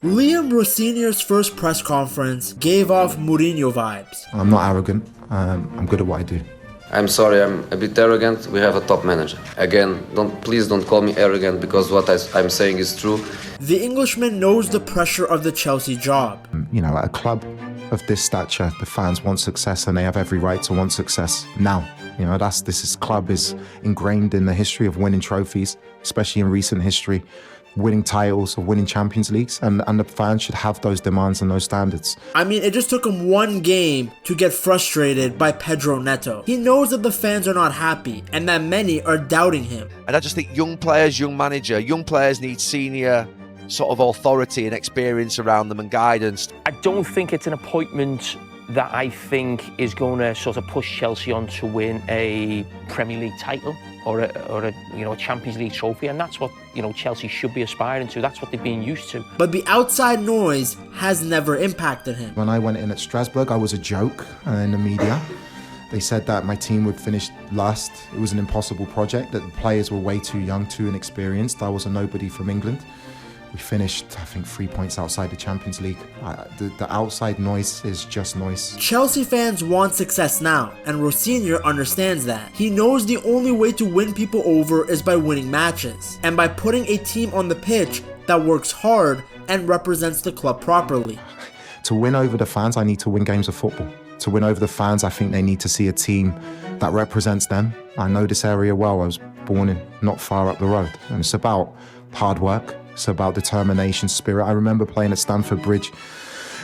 Liam Rosenior's first press conference gave off Mourinho vibes. I'm not arrogant. I'm good at what I do. I'm sorry, I'm a bit arrogant. We have a top manager. Again, please don't call me arrogant because what I'm saying is true. The Englishman knows the pressure of the Chelsea job. You know, at a club of this stature, the fans want success and they have every right to want success now. You know, this club is ingrained in the history of winning trophies, especially in recent history, winning titles or winning Champions Leagues, and the fans should have those demands and those standards. I mean, it just took him one game to get frustrated by Pedro Neto. He knows that the fans are not happy and that many are doubting him. And I just think young players need senior sort of authority and experience around them and guidance. I don't think it's an appointment that I think is going to sort of push Chelsea on to win a Premier League title or a Champions League trophy, and that's what Chelsea should be aspiring to. That's what they've been used to. But the outside noise has never impacted him. When I went in at Strasbourg, I was a joke in the media. They said that my team would finish last. It was an impossible project, that the players were way too young, too inexperienced. I was a nobody from England. We finished, I think, 3 points outside the Champions League. The outside noise is just noise. Chelsea fans want success now, and Rosenior understands that. He knows the only way to win people over is by winning matches, and by putting a team on the pitch that works hard and represents the club properly. To win over the fans, I need to win games of football. To win over the fans, I think they need to see a team that represents them. I know this area well. I was born in not far up the road, and it's about hard work. It's about determination, spirit. I remember playing at Stamford Bridge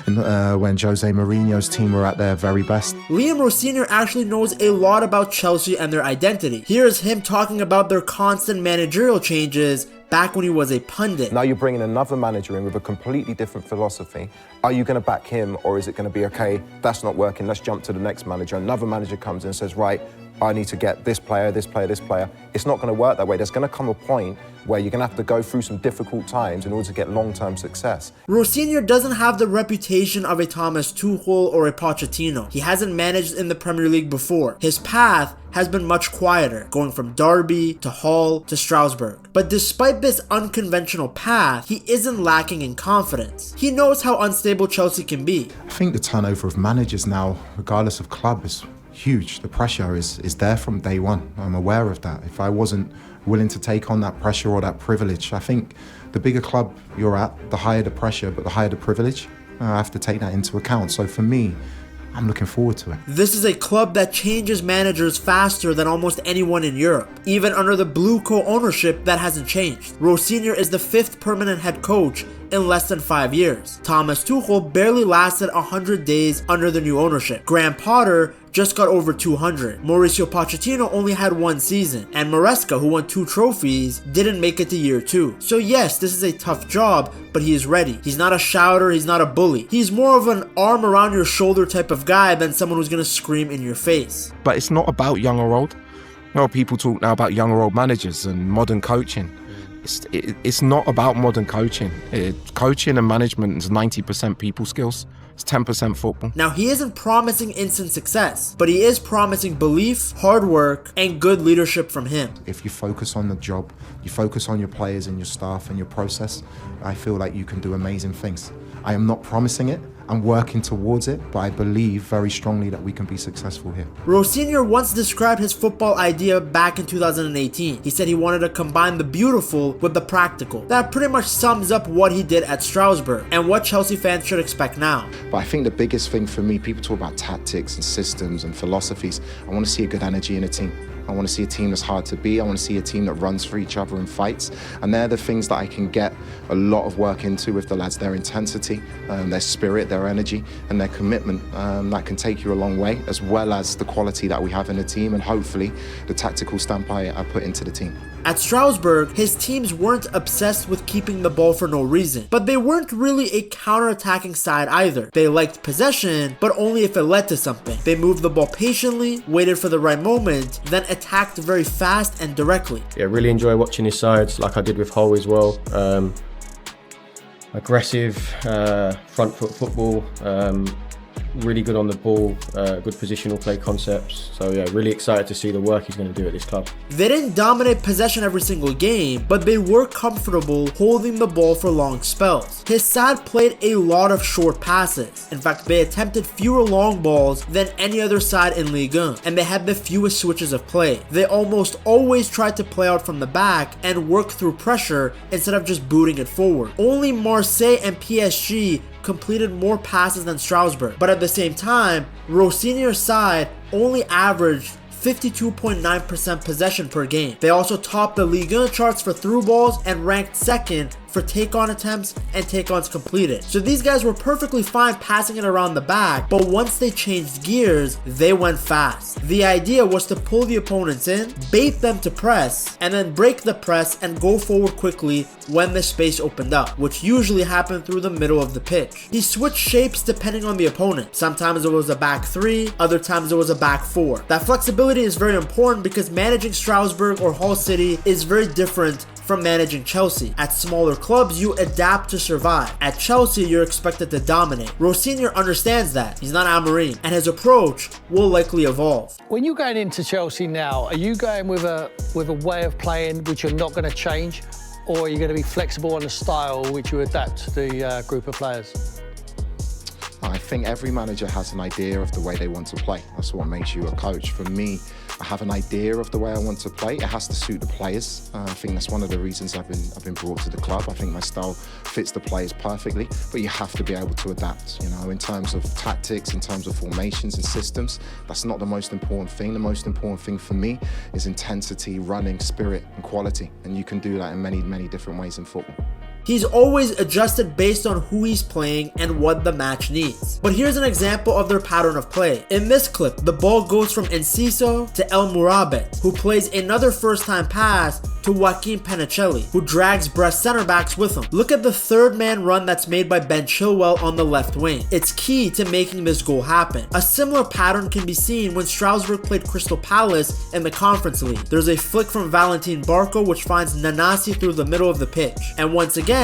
when Jose Mourinho's team were at their very best. Liam Rosenior actually knows a lot about Chelsea and their identity. Here's him talking about their constant managerial changes back when he was a pundit. Now you're bringing another manager in with a completely different philosophy. Are you going to back him, or is it going to be, okay, that's not working, let's jump to the next manager. Another manager comes in and says, right, I need to get this player, this player, this player. It's not going to work that way. There's going to come a point where you're going to have to go through some difficult times in order to get long-term success. Rosenior doesn't have the reputation of a Thomas Tuchel or a Pochettino. He hasn't managed in the Premier League before. His path has been much quieter, going from Derby to Hull to Strasbourg. But despite this unconventional path, he isn't lacking in confidence. He knows how unstable Chelsea can be. I think the turnover of managers now, regardless of club, is huge. The pressure is there from day one. I'm aware of that. If I wasn't willing to take on that pressure or that privilege, I think the bigger club you're at, the higher the pressure, but the higher the privilege. I have to take that into account. So for me, I'm looking forward to it. This is a club that changes managers faster than almost anyone in Europe. Even under the Blue co-ownership, that hasn't changed. Rosenior is the 5th permanent head coach in less than 5 years. Thomas Tuchel barely lasted 100 days under the new ownership. Graham Potter just got over 200. Mauricio Pochettino only had 1 season, and Maresca, who won 2 trophies, didn't make it to year 2. So yes, this is a tough job, but he is ready. He's not a shouter, he's not a bully. He's more of an arm around your shoulder type of guy than someone who's gonna scream in your face. But it's not about young or old. You know, people talk now about young or old managers and modern coaching. It's not about modern coaching. Coaching and management is 90% people skills. It's 10% football. Now, he isn't promising instant success, but he is promising belief, hard work, and good leadership from him. If you focus on the job, you focus on your players and your staff and your process, I feel like you can do amazing things. I am not promising it. I'm working towards it, but I believe very strongly that we can be successful here. Rosenior once described his football idea back in 2018. He said he wanted to combine the beautiful with the practical. That pretty much sums up what he did at Strasbourg and what Chelsea fans should expect now. But I think the biggest thing for me, people talk about tactics and systems and philosophies. I want to see a good energy in a team. I want to see a team that's hard to beat. I want to see a team that runs for each other and fights. And they're the things that I can get a lot of work into with the lads. Their intensity, their spirit, their energy, and their commitment. That can take you a long way, as well as the quality that we have in the team and hopefully the tactical stamp I put into the team. At Strasbourg, his teams weren't obsessed with keeping the ball for no reason, but they weren't really a counter-attacking side either. They liked possession, but only if it led to something. They moved the ball patiently, waited for the right moment, then attacked very fast and directly. Yeah, really enjoy watching his sides, like I did with Hull as well. Aggressive, front foot football, really good on the ball, good positional play concepts. So yeah, really excited to see the work he's going to do at this club. They didn't dominate possession every single game, but they were comfortable holding the ball for long spells. His side played a lot of short passes. In fact, they attempted fewer long balls than any other side in Ligue 1, and they had the fewest switches of play. They almost always tried to play out from the back and work through pressure instead of just booting it forward. Only Marseille and PSG completed more passes than Strasbourg, but at the same time, Rosenior's side only averaged 52.9% possession per game. They also topped the Ligue 1 charts for through balls and ranked second for take-on attempts and take-ons completed. So these guys were perfectly fine passing it around the back, but once they changed gears, they went fast. The idea was to pull the opponents in, bait them to press, and then break the press and go forward quickly when the space opened up, which usually happened through the middle of the pitch. He switched shapes depending on the opponent. Sometimes it was a back three, other times it was a back four. That flexibility is very important because managing Strasbourg or Hull City is very different from managing Chelsea. At smaller clubs, you adapt to survive. At Chelsea, you're expected to dominate. Rosenior understands that. He's not Amorim, and his approach will likely evolve. When you're going into Chelsea now, are you going with a way of playing which you're not going to change, or are you going to be flexible on the style which you adapt to the group of players? I think every manager has an idea of the way they want to play. That's what makes you a coach. For me, I have an idea of the way I want to play. It has to suit the players. I think that's one of the reasons I've been brought to the club. I think my style fits the players perfectly, but you have to be able to adapt. You know, in terms of tactics, in terms of formations and systems, that's not the most important thing. The most important thing for me is intensity, running, spirit, and quality. And you can do that in many, many different ways in football. He's always adjusted based on who he's playing and what the match needs. But here's an example of their pattern of play. In this clip, the ball goes from Enciso to El Mourabet, who plays another first-time pass to Joaquin Penicelli, who drags Brest center backs with him. Look at the third man run that's made by Ben Chilwell on the left wing. It's key to making this goal happen. A similar pattern can be seen when Strasbourg played Crystal Palace in the Conference League. There's a flick from Valentin Barco which finds Nanasi through the middle of the pitch. And once again,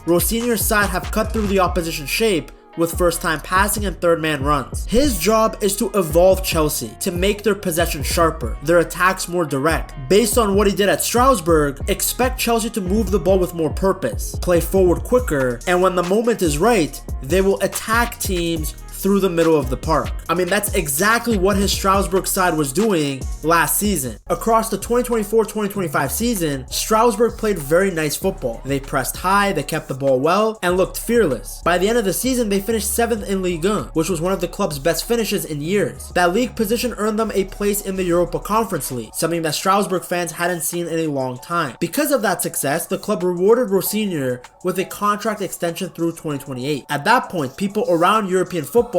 Rosenior's side have cut through the opposition shape with first-time passing and third-man runs. His job is to evolve Chelsea, to make their possession sharper, their attacks more direct. Based on what he did at Strasbourg, expect Chelsea to move the ball with more purpose, play forward quicker, and when the moment is right, they will attack teams through the middle of the park. I mean, that's exactly what his Strasbourg side was doing last season. Across the 2024-2025 season, Strasbourg played very nice football. They pressed high, they kept the ball well, and looked fearless. By the end of the season, they finished 7th in Ligue 1, which was one of the club's best finishes in years. That league position earned them a place in the Europa Conference League, something that Strasbourg fans hadn't seen in a long time. Because of that success, the club rewarded Rosenior with a contract extension through 2028. At that point, people around European football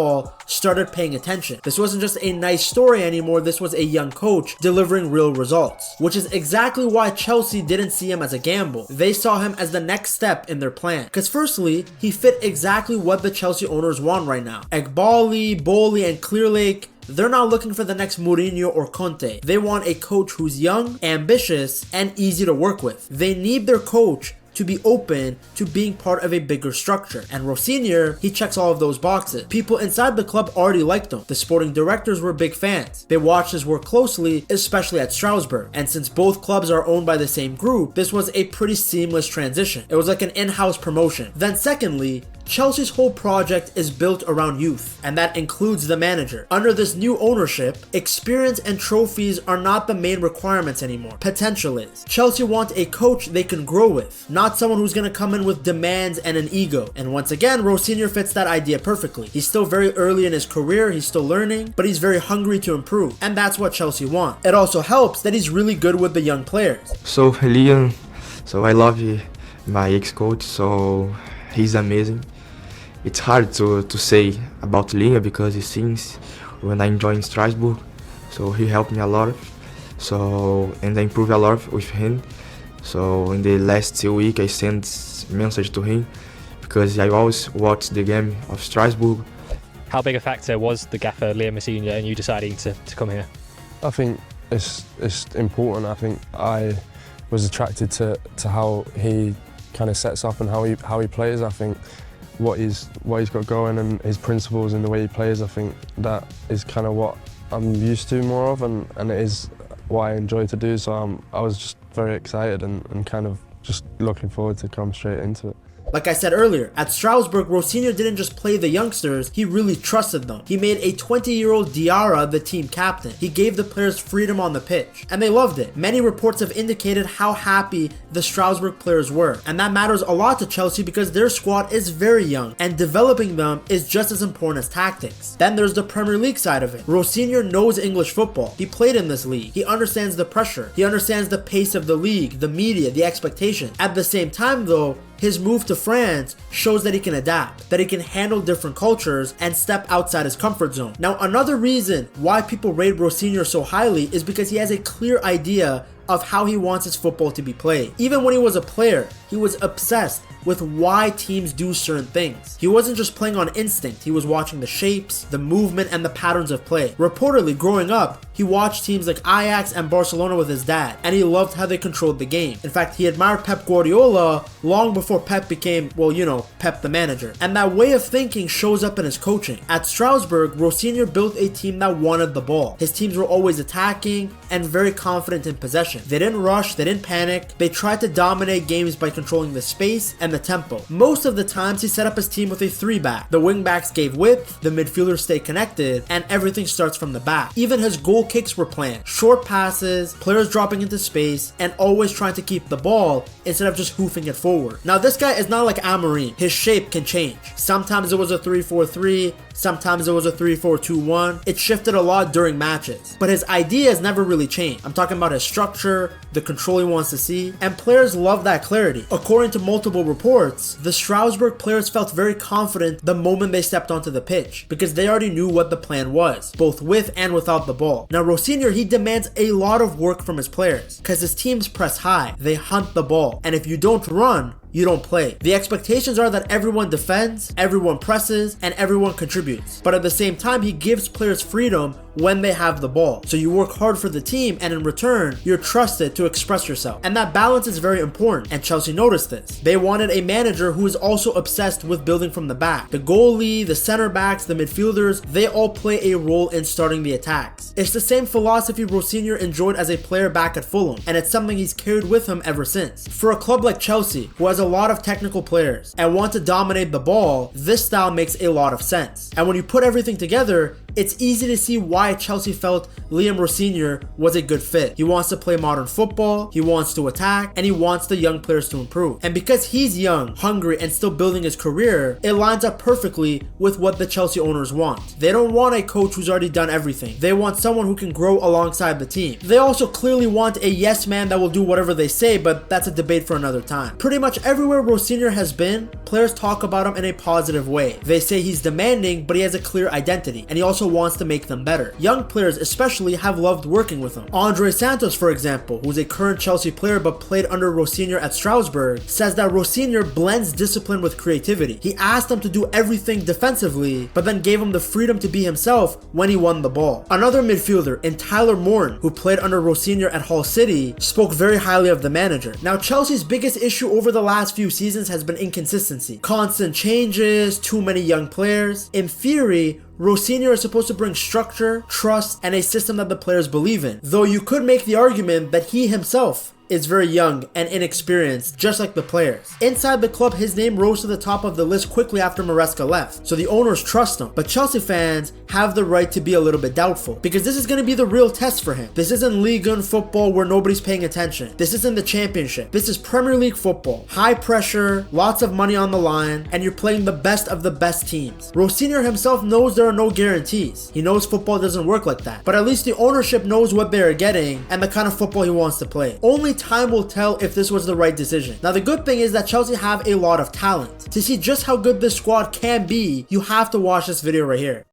started paying attention. This wasn't just a nice story anymore, this was a young coach delivering real results, which is exactly why Chelsea didn't see him as a gamble. They saw him as the next step in their plan. Because firstly, he fit exactly what the Chelsea owners want right now. Ekbali, Bowley, and Clearlake, they're not looking for the next Mourinho or Conte. They want a coach who's young, ambitious, and easy to work with. They need their coach to be open to being part of a bigger structure. And Rosenior, he checks all of those boxes. People inside the club already liked him. The sporting directors were big fans. They watched his work closely, especially at Strasbourg. And since both clubs are owned by the same group, this was a pretty seamless transition. It was like an in-house promotion. Then secondly, Chelsea's whole project is built around youth, and that includes the manager. Under this new ownership, experience and trophies are not the main requirements anymore. Potential is. Chelsea want a coach they can grow with, not someone who's going to come in with demands and an ego. And once again, Rosenior fits that idea perfectly. He's still very early in his career, he's still learning, but he's very hungry to improve, and that's what Chelsea want. It also helps that he's really good with the young players. So Liam, I love my ex-coach, so he's amazing. It's hard to say about Liam because since when I joined Strasbourg, so he helped me a lot. And I improved a lot with him. So in the last 2 weeks, I sent message to him because I always watch the game of Strasbourg. How big a factor was the gaffer Liam Rosenior and you deciding to come here? I think it's important. I think I was attracted to how he kind of sets up and how he plays. I think what he's got going and his principles and the way he plays. I think that is kind of what I'm used to more of, and it is what I enjoy to do. So I was just very excited and kind of just looking forward to come straight into it. Like I said earlier, at Strasbourg, Rosenior didn't just play the youngsters, he really trusted them. He made a 20-year-old Diarra the team captain. He gave the players freedom on the pitch, and they loved it. Many reports have indicated how happy the Strasbourg players were, and that matters a lot to Chelsea because their squad is very young, and developing them is just as important as tactics. Then there's the Premier League side of it. Rosenior knows English football. He played in this league. He understands the pressure. He understands the pace of the league, the media, the expectation. At the same time though, his move to France shows that he can adapt, that he can handle different cultures and step outside his comfort zone. Now, another reason why people rate Rosenior so highly is because he has a clear idea of how he wants his football to be played. Even when he was a player, he was obsessed with why teams do certain things. He wasn't just playing on instinct, he was watching the shapes, the movement, and the patterns of play. Reportedly, growing up, he watched teams like Ajax and Barcelona with his dad, and he loved how they controlled the game. In fact, he admired Pep Guardiola long before Pep became, well, you know, Pep the manager. And that way of thinking shows up in his coaching. At Strasbourg, Rosenior built a team that wanted the ball. His teams were always attacking and very confident in possession. They didn't rush, they didn't panic, they tried to dominate games by controlling the space and the tempo. Most of the times he set up his team with a 3-back. The wingbacks gave width, the midfielders stayed connected, and everything starts from the back. Even his goal kicks were planned. Short passes, players dropping into space, and always trying to keep the ball instead of just hoofing it forward. Now this guy is not like Amorim. His shape can change. Sometimes it was a 3-4-3, sometimes it was a 3-4-2-1. It shifted a lot during matches. But his ideas never really changed. I'm talking about his structure, the control he wants to see, and players love that clarity. According to multiple reports, the Strasbourg players felt very confident the moment they stepped onto the pitch because they already knew what the plan was, both with and without the ball. Now Rosenior, he demands a lot of work from his players because his teams press high, they hunt the ball, and if you don't run, you don't play. The expectations are that everyone defends, everyone presses, and everyone contributes. But at the same time, he gives players freedom when they have the ball. So you work hard for the team, and in return, you're trusted to express yourself. And that balance is very important, and Chelsea noticed this. They wanted a manager who is also obsessed with building from the back. The goalie, the center backs, the midfielders, they all play a role in starting the attacks. It's the same philosophy Rosenior enjoyed as a player back at Fulham, and it's something he's carried with him ever since. For a club like Chelsea, who has a lot of technical players and want to dominate the ball, this style makes a lot of sense. And when you put everything together, it's easy to see why Chelsea felt Liam Rosenior was a good fit. He wants to play modern football, he wants to attack, and he wants the young players to improve. And because he's young, hungry, and still building his career, it lines up perfectly with what the Chelsea owners want. They don't want a coach who's already done everything. They want someone who can grow alongside the team. They also clearly want a yes man that will do whatever they say, but that's a debate for another time. Pretty much everywhere Rosenior has been, players talk about him in a positive way. They say he's demanding, but he has a clear identity, and he also wants to make them better. Young players especially have loved working with him. Andre Santos, for example, who's a current Chelsea player but played under Rosenior at Strasbourg, says that Rosenior blends discipline with creativity. He asked him to do everything defensively, but then gave him the freedom to be himself when he won the ball. Another midfielder, in Tyler Morton, who played under Rosenior at Hull City, spoke very highly of the manager. Now, Chelsea's biggest issue over the last few seasons has been inconsistency. Constant changes, too many young players. In theory, Rosenior is supposed to bring structure, trust, and a system that the players believe in. Though you could make the argument that he himself is very young and inexperienced, just like the players. Inside the club, his name rose to the top of the list quickly after Maresca left, so the owners trust him. But Chelsea fans have the right to be a little bit doubtful, because this is going to be the real test for him. This isn't Ligue 1 football where nobody's paying attention. This isn't the Championship. This is Premier League football. High pressure, lots of money on the line, and you're playing the best of the best teams. Rosenior himself knows there are no guarantees. He knows football doesn't work like that, but at least the ownership knows what they're getting and the kind of football he wants to play. Only time will tell if this was the right decision. Now, the good thing is that Chelsea have a lot of talent. To see just how good this squad can be, you have to watch this video right here.